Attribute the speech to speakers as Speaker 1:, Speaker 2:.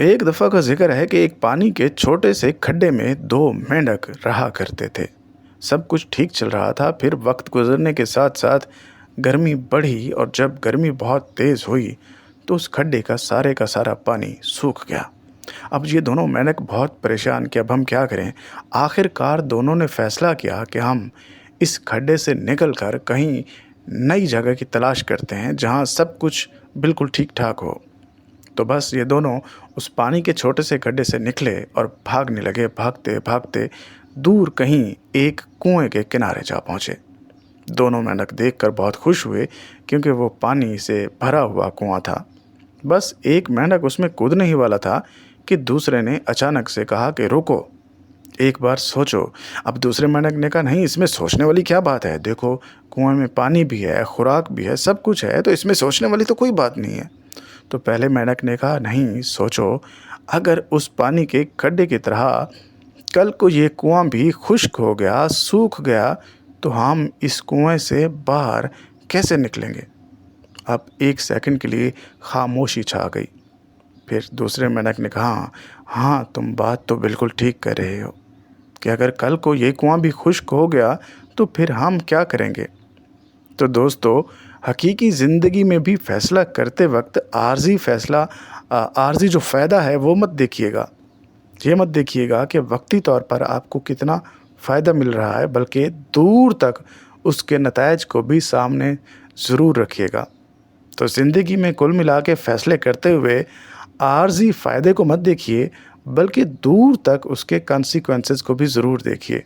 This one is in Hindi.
Speaker 1: एक दफ़ा का ज़िक्र है कि एक पानी के छोटे से खड्डे में दो मेंढक रहा करते थे। सब कुछ ठीक चल रहा था, फिर वक्त गुजरने के साथ साथ गर्मी बढ़ी और जब गर्मी बहुत तेज़ हुई तो उस खड्डे का सारा पानी सूख गया। अब ये दोनों मेंढक बहुत परेशान कि अब हम क्या करें। आखिरकार दोनों ने फैसला किया कि हम इस खड्डे से निकल कर कहीं नई जगह की तलाश करते हैं जहाँ सब कुछ बिल्कुल ठीक ठाक हो। तो बस ये दोनों उस पानी के छोटे से गड्ढे से निकले और भागने लगे। भागते भागते दूर कहीं एक कुएं के किनारे जा पहुँचे। दोनों मेंढक देखकर बहुत खुश हुए क्योंकि वो पानी से भरा हुआ कुआं था। बस एक मेंढक उसमें कूदने ही वाला था कि दूसरे ने अचानक से कहा कि रुको, एक बार सोचो। अब दूसरे मेंढक ने कहा, नहीं, इसमें सोचने वाली क्या बात है, देखो कुएं में पानी भी है, खुराक भी है, सब कुछ है, तो इसमें सोचने वाली तो कोई बात नहीं है। तो पहले मेंढक ने कहा, नहीं सोचो, अगर उस पानी के खड्डे की तरह कल को ये कुआं भी खुश्क हो गया, सूख गया, तो हम इस कुएं से बाहर कैसे निकलेंगे। अब एक सेकंड के लिए खामोशी छा गई। फिर दूसरे मेंढक ने कहा, हाँ तुम बात तो बिल्कुल ठीक कर रहे हो कि अगर कल को ये कुआं भी खुश्क हो गया तो फिर हम क्या करेंगे। तो दोस्तों, हकीकी ज़िंदगी में भी फ़ैसला करते वक्त आर्ज़ी जो फ़ायदा है वो मत देखिएगा। ये मत देखिएगा कि वक्ती तौर पर आपको कितना फ़ायदा मिल रहा है, बल्कि दूर तक उसके नतायज को भी सामने ज़रूर रखिएगा। तो ज़िंदगी में कुल मिला के फ़ैसले करते हुए आर्ज़ी फ़ायदे को मत देखिए, बल्कि दूर तक उसके कॉन्सिक्वेंसेस को भी ज़रूर देखिए।